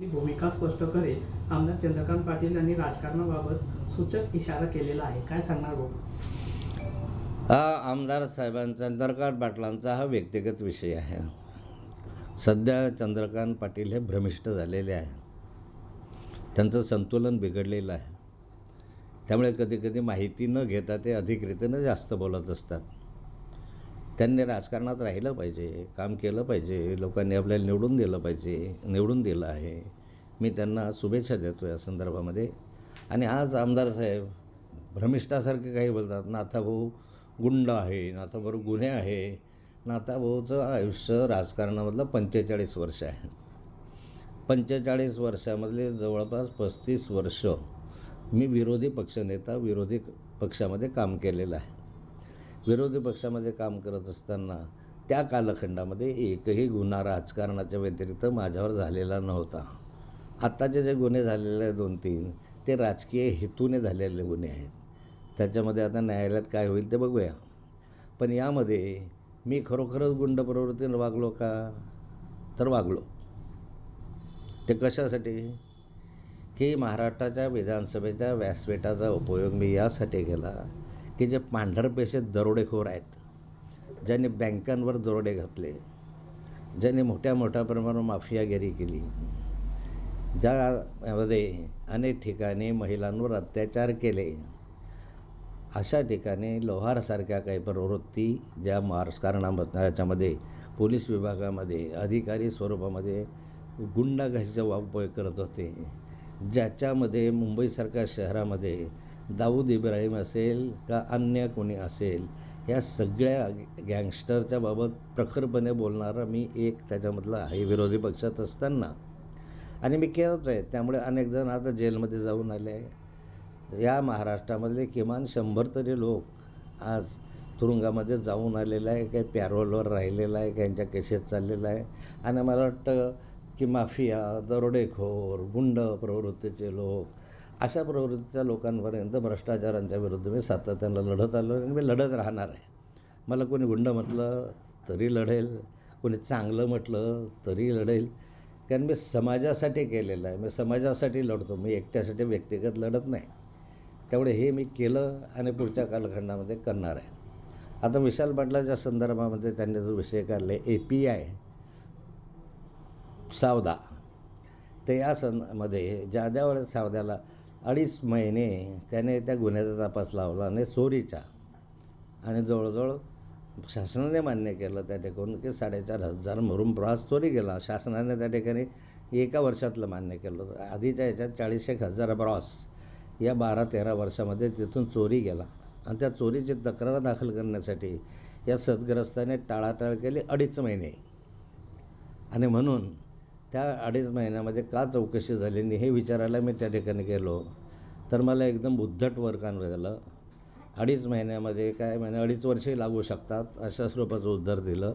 भूमिका स्पष्ट करेल. आमदार चंद्रकांत पाटील यांनी राजकारणाबाबत सूचक इशारा केलेला आहे. काय सांगणार भाऊ? हा आमदार साहेबांचा चंद्रकांत पाटलांचा हा व्यक्तिगत विषय आहे. सध्या चंद्रकांत पाटील हे भ्रमिष्ट झालेले आहे. त्यांचं संतुलन बिघडलेलं आहे. त्यामुळे कधीकधी माहिती न घेता ते अधिकरीतीनं जास्त बोलत असतात. त्यांनी राजकारणात राहिलं पाहिजे, काम केलं पाहिजे, लोकांनी आपल्याला निवडून दिलं पाहिजे, निवडून दिलं आहे. मी त्यांना शुभेच्छा देतो या संदर्भामध्ये. आणि आज आमदार साहेब भ्रमिष्ठासारखे काही बोलतात. नाथाभाऊ गुंड आहे, नाथाभाऊ गुन्हे आहे. नाथाभाऊचं आयुष्य राजकारणामधलं 45 वर्ष आहे. 45 वर्षामधले जवळपास 35 वर्ष मी विरोधी पक्षनेता, विरोधी पक्षामध्ये काम केलेलं आहे. विरोधी पक्षामध्ये काम करत असताना त्या कालखंडामध्ये एकही गुन्हा राजकारणाच्या व्यतिरिक्त माझ्यावर झालेला नव्हता. आत्ताचे जे गुन्हे झालेले आहेत 2-3 ते राजकीय हेतूने झालेले गुन्हे आहेत. त्याच्यामध्ये आता न्यायालयात काय होईल ते बघूया. पण यामध्ये मी खरोखरच गुंड प्रवृत्तीने वागलो का? तर वागलो. ते कशासाठी? की महाराष्ट्राच्या विधानसभेच्या व्यासपीठाचा उपयोग मी यासाठी केला की जे पांढरपेशे दरोडेखोर आहेत, ज्यांनी बँकांवर दरोडे घातले, ज्यांनी मोठ्या प्रमाणावर माफियागिरी केली, ज्यामध्ये अनेक ठिकाणी महिलांवर अत्याचार केले, अशा ठिकाणी लोहारसारख्या काही प्रवृत्ती ज्या राजकारणामध्ये याच्यामध्ये पोलीस विभागामध्ये अधिकारी स्वरूपामध्ये गुंडागर्दीचा उपयोग करत होते, ज्याच्यामध्ये मुंबईसारख्या शहरामध्ये दाऊद इब्राहिम असेल का अन्य कोणी असेल, या सगळ्या गँगस्टरच्या बाबत प्रखरपणे बोलणारा मी एक त्याच्यामधला आहे विरोधी पक्षात असताना. आणि मी केलंच आहे. त्यामुळे अनेक जण आता जेलमध्ये जाऊन आले आहे. या महाराष्ट्रामधले किमान 100 तरी लोक आज तुरुंगामध्ये जाऊन आलेलं आहे, काही पॅरोलवर राहिलेलं आहे, काहींच्या केसेस चाललेला आहे. आणि मला वाटतं की माफिया, दरोडेखोर, गुंड प्रवृत्तीचे लोक, अशा प्रवृत्तीच्या लोकांपर्यंत भ्रष्टाचारांच्या विरुद्ध मी सातत्यानं लढत आलो आणि मी लढत राहणार आहे. मला कोणी गुंड म्हटलं तरी लढेल, कोणी चांगलं म्हटलं तरी लढेल. कारण मी समाजासाठी केलेलं आहे. मी समाजासाठी लढतो. मी एकट्यासाठी व्यक्तिगत लढत नाही. त्यामुळे हे मी केलं आणि पुढच्या कालखंडामध्ये करणार आहे. आता विशाल पाटलाच्या संदर्भामध्ये त्यांनी जो विषय काढले API सावदा, ते या मध्ये ज्याद्यावेळेस सावद्याला 2.5 महिने त्याने त्या गुन्ह्याचा तपास लावला आणि चोरीचा, आणि जवळजवळ शासनाने मान्य केलं त्या ठिकाणी की 4,500 मरून प्रवास चोरी गेला. शासनाने त्या ठिकाणी 1 वर्षातलं मान्य केलं. आधीच्या याच्यात 40,000 ब्रॉस या 12-13 वर्षामध्ये तिथून चोरी गेला. आणि त्या चोरीची तक्रार दाखल करण्यासाठी या सदग्रस्ताने टाळाटाळ केली 2.5 महिने. आणि म्हणून त्या 2.5 महिन्यामध्ये का चौकशी झाली नाही हे विचारायला मी त्या ठिकाणी गेलो तर मला एकदम उद्धट वर्कान झालं. 2.5 महिन्यामध्ये काय 2.5 वर्षही लागू शकतात अशा स्वरूपाचं उत्तर दिलं.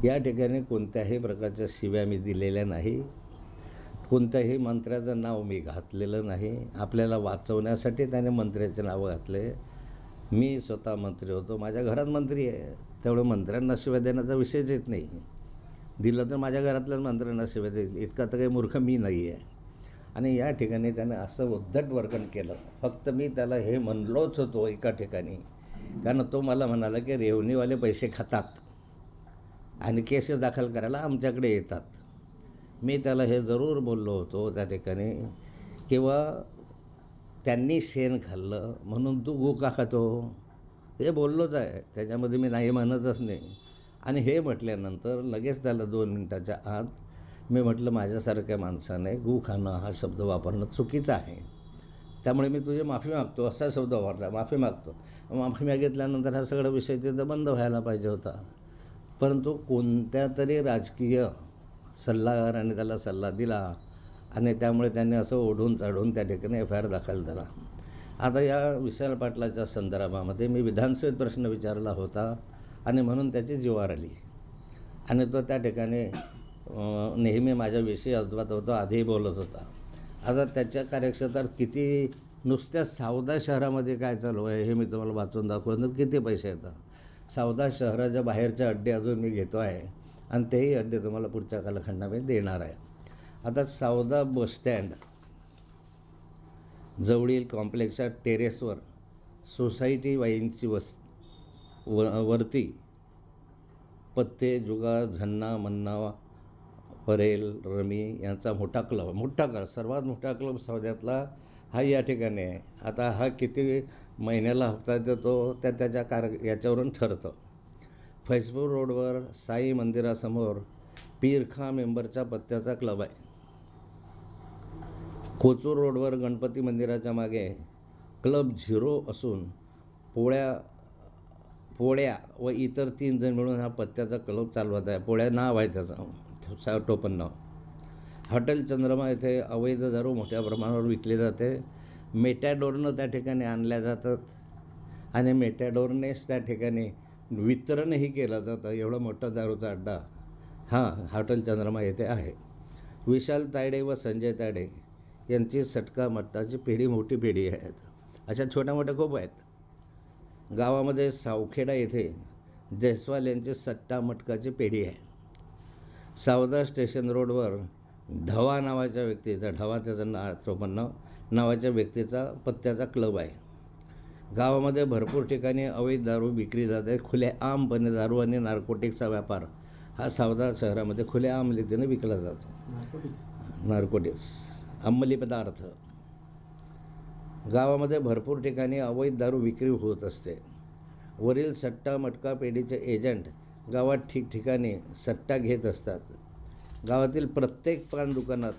या ठिकाणी कोणत्याही प्रकारच्या शिव्या मी दिलेल्या नाही. कोणत्याही मंत्र्याचं नाव मी घातलेलं नाही. आपल्याला वाचवण्यासाठी त्याने मंत्र्याचे नाव घातले. मी स्वतः मंत्री होतो, माझ्या घरात मंत्री आहे, त्यामुळे मंत्र्यांना शिव्या देण्याचा विषयच येत नाही. दिलं तर माझ्या घरातल्याच मंत्र्यांना शिव्या देईल, इतका तर काही मूर्ख मी नाही आहे. आणि या ठिकाणी त्याने असं उद्धट वर्तन केलं. फक्त मी त्याला हे म्हणलोच होतो एका ठिकाणी, कारण तो मला म्हणाला की रेव्हन्यूवाले पैसे खातात आणि केसेस दाखल करायला आमच्याकडे येतात. मी त्याला हे जरूर बोललो होतो त्या ठिकाणी किंवा त्यांनी शेण खाल्लं म्हणून तू गू का खातो, हे बोललोच आहे. त्याच्यामध्ये मी नाही म्हणतच नाही. आणि हे म्हटल्यानंतर लगेच त्याला 2 मिनिटाच्या आत मी म्हटलं माझ्यासारख्या माणसाने गू खाणं हा शब्द वापरणं चुकीचं आहे, त्यामुळे मी तुझी माफी मागतो असा शब्द वापरला. माफी मागतो. माफी मागितल्यानंतर हा सगळा विषय तिथं बंद व्हायला पाहिजे होता. परंतु कोणत्या तरी राजकीय सल्लागाराने त्याला सल्ला दिला आणि त्यामुळे त्यांनी असं ओढून चढून त्या ठिकाणी FIR दाखल झाला. आता या विशाल पाटलाच्या संदर्भामध्ये मी विधानसभेत प्रश्न विचारला होता आणि म्हणून त्याची जीवार आली. आणि तो त्या ठिकाणी नेहमी माझ्याविषयी अद्वैत होतो, आधीही बोलत होता. आता त्याच्या कार्यक्षेत्रात किती, नुसत्या सावदा शहरामध्ये काय चालू आहे हे मी तुम्हाला वाचून दाखवतो. किती पैसे येतात. सावदा शहराच्या बाहेरचे अड्डे अजून मी घेतो आहे आणि तेही अड्डे तुम्हाला पुढच्या कालखंडामध्ये देणार आहे. आता सावदा बसस्टँड जवळील कॉम्प्लेक्सच्या टेरेसवर सोसायटी वाईनची वरती पत्ते, जुगार, झन्ना, मन्ना, परेल, रमी यांचा सर्वात मोठा क्लब सावद्यातला हा या ठिकाणी आहे. आता हा किती महिन्याला हप्ता देतो त्याच्या याच्यावरून ठरतं. फैजपूर रोडवर साई मंदिरासमोर पीरखा मेंबरच्या पत्त्याचा क्लब आहे. कोचूर रोडवर गणपती मंदिराच्या मागे क्लब 0 असून पोळ्या व इतर 3 जण मिळून हा पत्त्याचा क्लब चालवत आहे. पोळ्या नाव आहे त्याचं, टोपण नाव. हॉटेल चंद्रमा येथे अवैध दारू मोठ्या प्रमाणावर विकली जाते. मेटॅडोरनं त्या ठिकाणी आणल्या जातात आणि मेटॅडोरनेच त्या ठिकाणी वितरणही केलं जातं. एवढा मोठा दारूचा अड्डा हा हॉटेल चंद्रमा येथे आहे. विशाल तायडे व संजय तायडे यांची सटका मट्टाची पिढी मोठी पिढी आहेत. अशा छोट्या मोठ्या खूप आहेत. गावामध्ये सावखेडा येथे जयस्वाल यांची सट्टा मटकाची पेढी आहे. सावदा स्टेशन रोडवर ढवा नावाच्या व्यक्तीचा, ढवा त्याचं नावाच्या व्यक्तीचा पत्त्याचा क्लब आहे. गावामध्ये भरपूर ठिकाणी अवैध दारू विक्री जाते. खुलेआमपणे दारू आणि नार्कोटिक्सचा व्यापार हा सावदा शहरामध्ये खुलेआम रीतीने विकला जातो. नार्कोटिक्स अंमली पदार्थ. गावामध्ये भरपूर ठिकाणी अवैध दारू विक्री होत असते. वरील सट्टा मटका पेढीचे एजंट गावात ठिकठिकाणी सट्टा घेत असतात. गावातील प्रत्येक पान दुकानात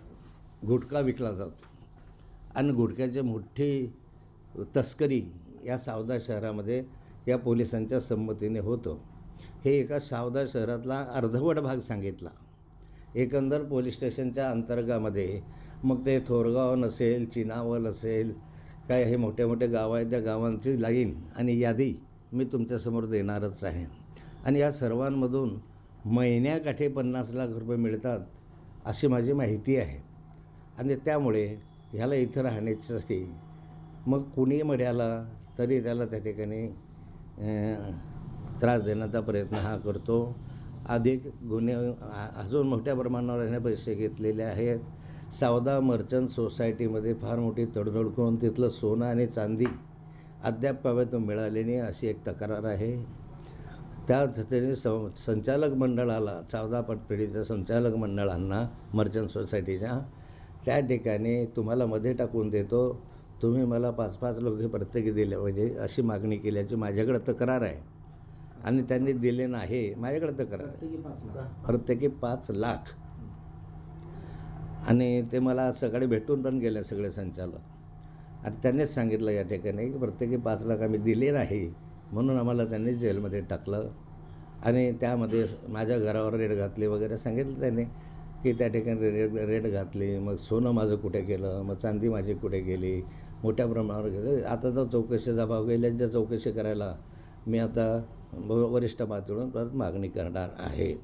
गुटखा विकला जातो आणि गुटख्याची मोठी तस्करी या सावदा शहरामध्ये या पोलिसांच्या संमतीने होतं. हे एका सावदा शहरातला अर्धवट भाग सांगितला. एकंदर पोलीस स्टेशनच्या अंतर्गामध्ये मग ते थोरगाव नसेल, चिनावल असेल, काय हे मोठे मोठे गावं आहेत, त्या गावांची लाईन आणि यादी मी तुमच्यासमोर देणारच आहे. आणि या सर्वांमधून महिन्याकाठी 50 लाख रुपये मिळतात अशी माझी माहिती आहे. आणि त्यामुळे ह्याला इथं राहण्यासाठी मग कुणी मड्याला तरी त्याला त्या ठिकाणी त्रास देण्याचा प्रयत्न हा करतो. अधिक गुन्हे अजून मोठ्या प्रमाणावर याने पैसे घेतलेले आहेत. सावदा मर्चंट सोसायटीमध्ये फार मोठी तडजोड करून तिथलं सोनं आणि चांदी अद्याप पाव्यातून मिळालेली अशी एक तक्रार आहे. त्या त्याने संचालक मंडळाला, सावदा पतपेढीच्या संचालक मंडळांना मर्चंट सोसायटीच्या त्या ठिकाणी तुम्हाला मध्ये टाकून देतो, तुम्ही मला 5-5 लोक प्रत्येकी दिले पाहिजे अशी मागणी केल्याची माझ्याकडे तक्रार आहे. आणि त्यांनी दिले नाही, माझ्याकडे तक्रार आहे. प्रत्येकी 5 लाख. आणि ते मला सकाळी भेटून पण गेले सगळे संचालक. आणि त्यांनीच सांगितलं या ठिकाणी की प्रत्येकी 5 लाख आम्ही दिले नाही, म्हणून आम्हाला त्यांनी जेलमध्ये टाकलं. आणि त्यामध्ये माझ्या घरावर रेड घातली वगैरे सांगितलं त्याने की त्या ठिकाणी रेड घातली. मग सोनं माझं कुठे गेलं, मग चांदी माझी कुठे गेली, मोठ्या प्रमाणावर गेलं. आता तर चौकशीचा भाव गेल्याच्या चौकशी करायला मी आता वरिष्ठ पातळीवर परत मागणी करणार आहे.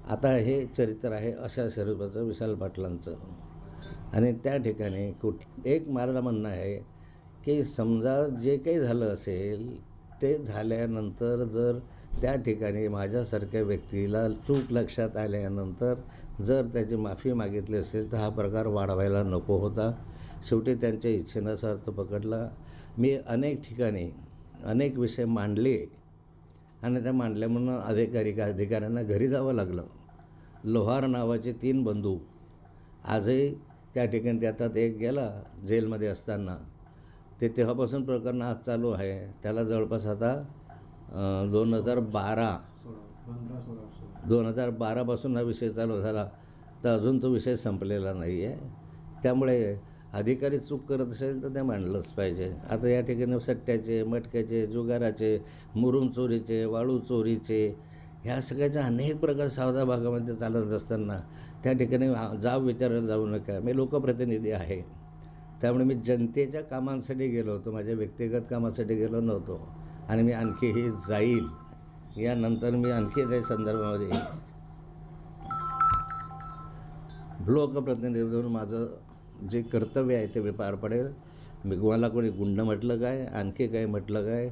आता हे चरित्र आहे अशा स्वरूपाचं विशाल पाटलांचं. आणि त्या ठिकाणी एक माझं म्हणणं आहे की समजा जे काही झालं असेल ते झाल्यानंतर जर त्या ठिकाणी माझ्यासारख्या व्यक्तीला चूक लक्षात आल्यानंतर जर त्याची माफी मागितली असेल तर हा प्रकार वाढवायला नको होता. शेवटी त्यांच्या इच्छेनं अर्थ पकडला. मी अनेक ठिकाणी अनेक विषय मांडले आणि त्या मांडल्या म्हणून अधिकाऱ्यांना घरी जावं लागलं. लोहार नावाचे 3 बंधू आजही त्या ठिकाणी त्यात एक गेला जेलमध्ये असताना. ते तेव्हापासून प्रकरण आज चालू आहे. त्याला जवळपास आता 2012पासून हा विषय चालू झाला तर अजून तो विषय संपलेला नाही आहे. त्यामुळे अधिकारी चूक करत असेल तर ते मांडलंच पाहिजे. आता या ठिकाणी सट्ट्याचे, मटक्याचे, जुगाराचे, मुरुम चोरीचे, वाळू चोरीचे, ह्या सगळ्याचे अनेक प्रकार सावदा भागामध्ये चालत असताना त्या ठिकाणी विचारायला जाऊ नका. मी लोकप्रतिनिधी आहे, त्यामुळे मी जनतेच्या कामांसाठी गेलो होतो, माझ्या व्यक्तिगत कामासाठी गेलो नव्हतो. आणि मी आणखीही जाईल. यानंतर मी आणखी त्या संदर्भामध्ये लोकप्रतिनिधी म्हणून माझं जे कर्तव्य आहे ते मी पार पडेल. मला कोणी गुंड म्हटलं काय, आणखी काय म्हटलं काय,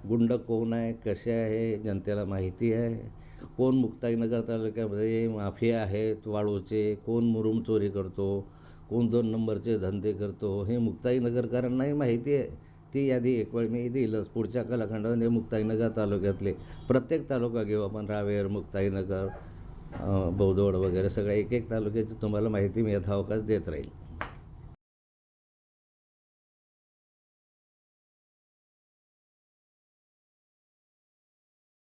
गुंड कोण आहे, कसे आहे, जनतेला माहिती आहे. कोण मुक्ताईनगर तालुक्यामध्ये माफिया आहेत वाळूचे, कोण मुरुम चोरी करतो, कोण 2 नंबरचे धंदे करतो, हे मुक्ताईनगरकरांनाही माहिती आहे. ती यादी एक वेळ मी देईलच पुढच्या कालखंडामध्ये. मुक्ताईनगर तालुक्यातले प्रत्येक तालुका घेऊ आपण, रावेर, मुक्ताईनगर, बौदोड वगैरे सगळ्या एक एक तालुक्याची तुम्हाला माहिती मी यथावकाश देत राहील.